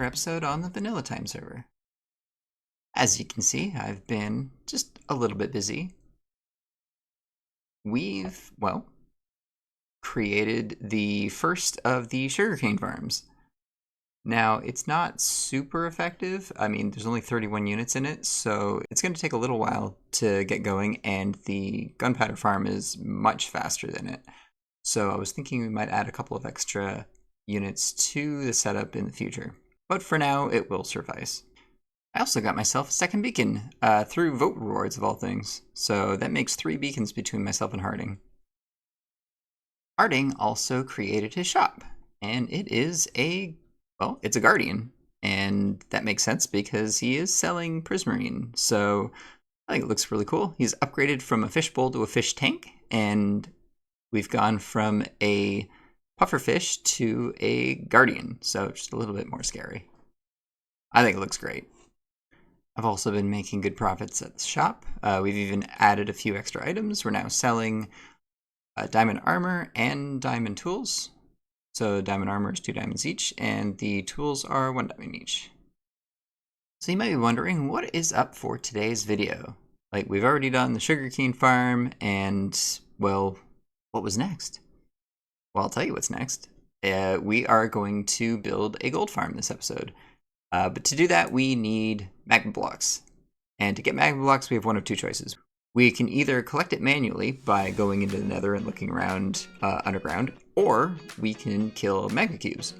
episode on the VanillaTyme server. As you can see, I've been just a little bit busy. We've, created the first of the sugarcane farms. Now, it's not super effective. I mean, there's only 31 units in it, so it's going to take a little while to get going, and the gunpowder farm is much faster than it. So I was thinking we might add a couple of extra units to the setup in the future. But for now, it will suffice. I also got myself a second beacon through vote rewards of all things. So that makes 3 beacons between myself and Harding. Harding also created his shop, and it is it's a guardian. And that makes sense because he is selling prismarine. So I think it looks really cool. He's upgraded from a fishbowl to a fish tank, and we've gone from a pufferfish to a guardian, so just a little bit more scary. I think it looks great. I've also been making good profits at the shop. We've even added a few extra items. We're now selling diamond armor and diamond tools. So diamond armor is 2 diamonds each, and the tools are 1 diamond each. So you might be wondering, what is up for today's video? Like, we've already done the sugarcane farm, and, well, what was next? Well, I'll tell you what's next. We are going to build a gold farm this episode. But to do that, we need magma blocks. And to get magma blocks, we have one of 2 choices. We can either collect it manually by going into the nether and looking around underground, or we can kill magma cubes.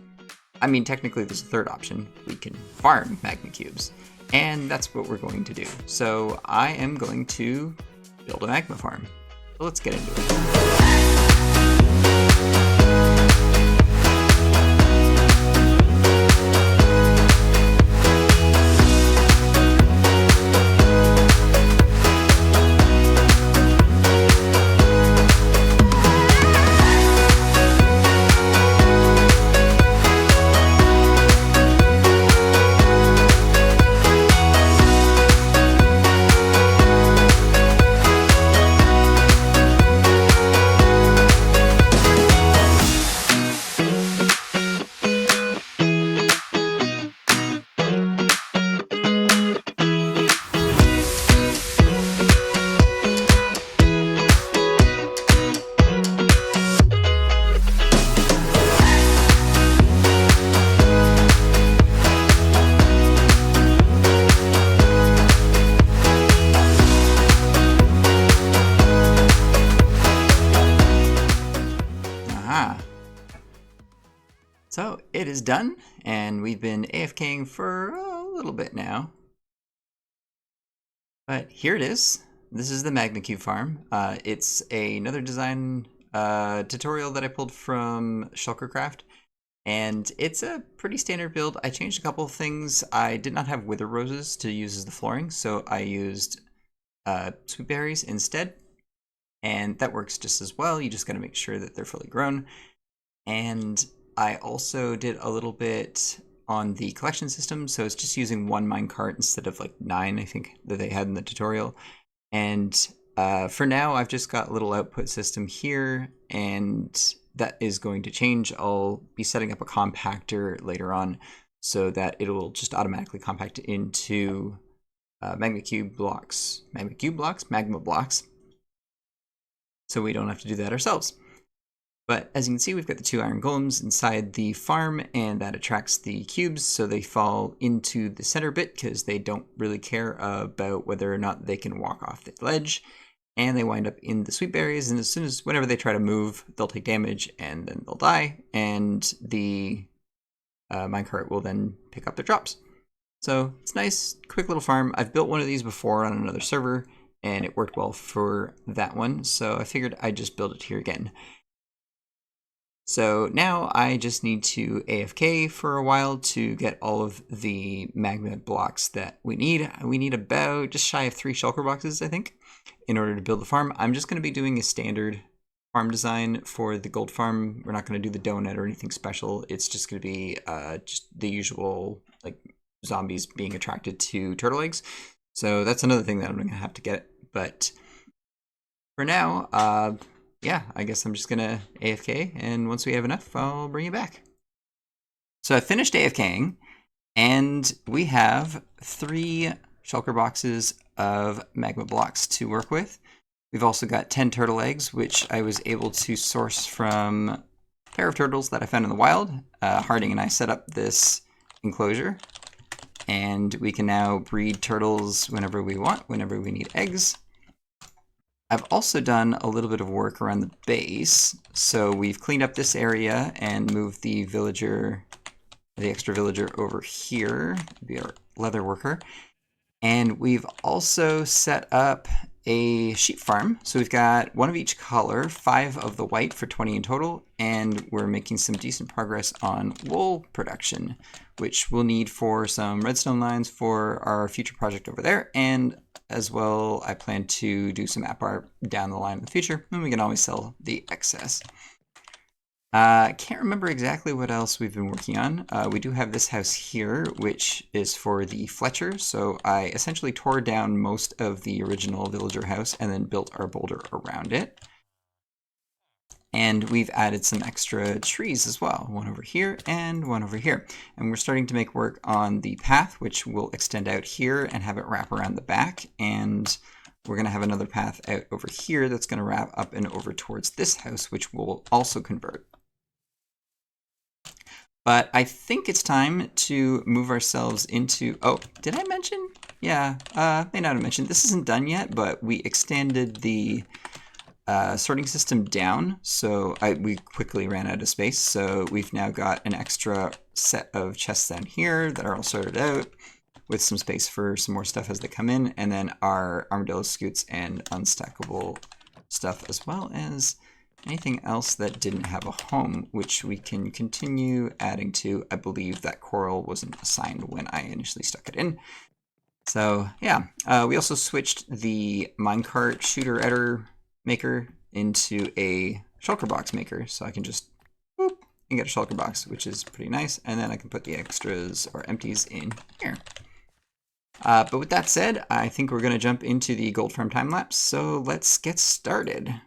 I mean, technically there's a third option. We can farm magma cubes. And that's what we're going to do. So I am going to build a magma farm. So let's get into it. So it is done, and we've been AFKing for a little bit now. But here it is. This is the Magma Cube farm. It's another design tutorial that I pulled from Shulkercraft, and it's a pretty standard build. I changed a couple of things. I did not have wither roses to use as the flooring, so I used sweet berries instead, and that works just as well. You just got to make sure that they're fully grown. And I also did a little bit on the collection system, so it's just using 1 minecart instead of like 9, I think, that they had in the tutorial. And for now, I've just got a little output system here, and that is going to change. I'll be setting up a compactor later on so that it'll just automatically compact into magma blocks, so we don't have to do that ourselves. But as you can see, we've got the 2 iron golems inside the farm, and that attracts the cubes, so they fall into the center bit because they don't really care about whether or not they can walk off the ledge, and they wind up in the sweet berries, and whenever they try to move, they'll take damage, and then they'll die, and the minecart will then pick up their drops. So it's a nice, quick little farm. I've built one of these before on another server, and it worked well for that one, so I figured I'd just build it here again. So now I just need to AFK for a while to get all of the magma blocks that we need. We need about just shy of 3 shulker boxes, I think, in order to build the farm. I'm just going to be doing a standard farm design for the gold farm. We're not going to do the donut or anything special. It's just going to be just the usual, like, zombies being attracted to turtle eggs. So that's another thing that I'm going to have to get. But for now, yeah, I guess I'm just gonna AFK, and once we have enough, I'll bring you back. So I finished AFKing, And we have 3 shulker boxes of magma blocks to work with. We've also got 10 turtle eggs, which I was able to source from a pair of turtles that I found in the wild. Harding and I set up this enclosure, and we can now breed turtles whenever we want, whenever we need eggs. I've also done a little bit of work around the base. So we've cleaned up this area and moved the villager, the extra villager over here, be our leather worker. And we've also set up a sheep farm. So we've got 1 of each color, 5 of the white for 20 in total, and we're making some decent progress on wool production, which we'll need for some redstone lines for our future project over there. And as well, I plan to do some app art down the line in the future, and we can always sell the excess. I can't remember exactly what else we've been working on. We do have this house here, which is for the Fletcher. So I essentially tore down most of the original villager house and then built our boulder around it. And we've added some extra trees as well, 1 over here and 1 over here. And we're starting to make work on the path, which will extend out here and have it wrap around the back. And we're going to have another path out over here that's going to wrap up and over towards this house, which will also convert. But I think it's time to move ourselves into, oh, did I mention? Yeah, may not have mentioned. This isn't done yet, but we extended the sorting system down. So we quickly ran out of space. So we've now got an extra set of chests down here that are all sorted out with some space for some more stuff as they come in. And then our armadillo scoots and unstackable stuff, as well as anything else that didn't have a home, which we can continue adding to. I believe that coral wasn't assigned when I initially stuck it in. So yeah, we also switched the minecart shooter editor maker into a shulker box maker. So I can just boop and get a shulker box, which is pretty nice. And then I can put the extras or empties in here. But with that said, I think we're going to jump into the gold farm time lapse. So let's get started.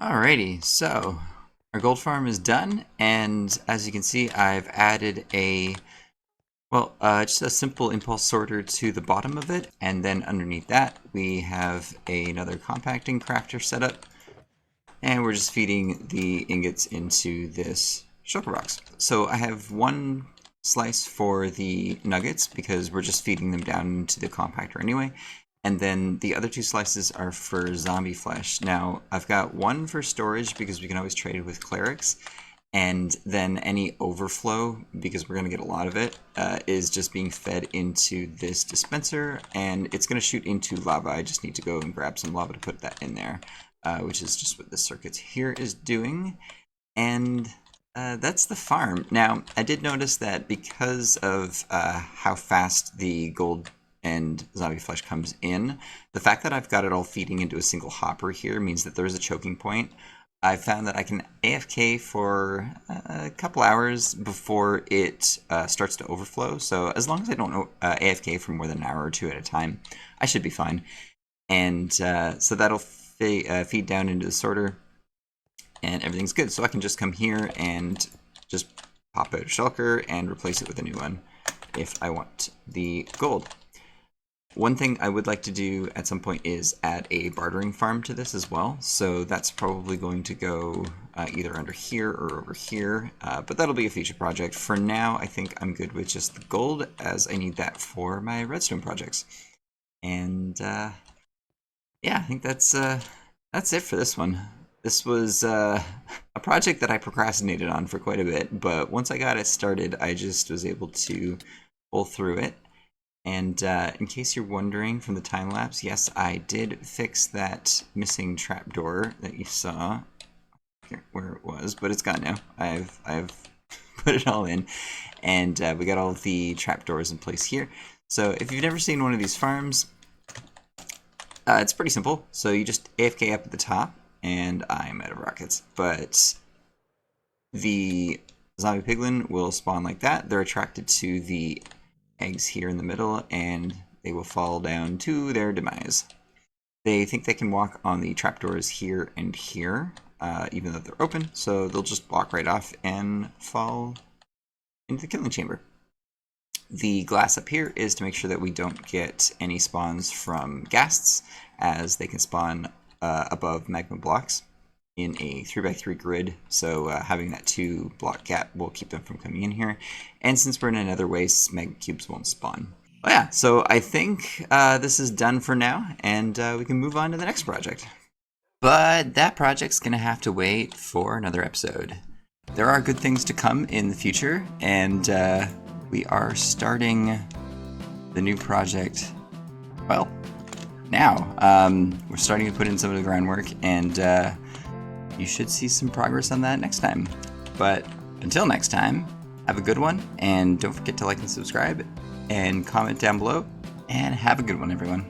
Alrighty, so our gold farm is done, and as you can see, I've added a Well, just a simple impulse sorter to the bottom of it, and then underneath that we have another compacting crafter setup, and we're just feeding the ingots into this shulker box. So I have one slice for the nuggets because we're just feeding them down into the compactor anyway, and then the other two slices are for zombie flesh. Now I've got one for storage because we can always trade it with clerics, and then any overflow, because we're going to get a lot of it, is just being fed into this dispenser, and it's going to shoot into lava. I just need to go and grab some lava to put that in there, which is just what this circuit here is doing. And that's the farm. Now, I did notice that because of how fast the gold and zombie flesh comes in, the fact that I've got it all feeding into a single hopper here means that there's a choking point. I found that I can AFK for a couple hours before it starts to overflow. So as long as I don't AFK for more than an hour or two at a time, I should be fine. And so that'll feed down into the sorter, and everything's good. So I can just come here and just pop out a shulker and replace it with a new one if I want the gold. One thing I would like to do at some point is add a bartering farm to this as well. So that's probably going to go either under here or over here, but that'll be a future project. For now, I think I'm good with just the gold, as I need that for my redstone projects. And yeah, I think that's it for this one. This was a project that I procrastinated on for quite a bit, but once I got it started, I just was able to pull through it. And in case you're wondering from the time lapse, yes, I did fix that missing trapdoor that you saw where it was, but it's gone now. I've put it all in, and we got all of the trapdoors in place here. So if you've never seen one of these farms, it's pretty simple. So you just AFK up at the top, and I'm out of rockets, but the zombie piglin will spawn like that. They're attracted to the eggs here in the middle, and they will fall down to their demise. They think they can walk on the trapdoors here and here, even though they're open, so they'll just walk right off and fall into the killing chamber. The glass up here is to make sure that we don't get any spawns from ghasts, as they can spawn above magma blocks in a 3x3 grid, so having that 2-block gap will keep them from coming in here. And since we're in another waste, magma cubes won't spawn. Well, yeah, so I think this is done for now, and we can move on to the next project. But that project's gonna have to wait for another episode. There are good things to come in the future, and we are starting the new project, well, now. We're starting to put in some of the groundwork, and you should see some progress on that next time. But until next time, have a good one, and don't forget to like and subscribe, and comment down below, and have a good one, everyone.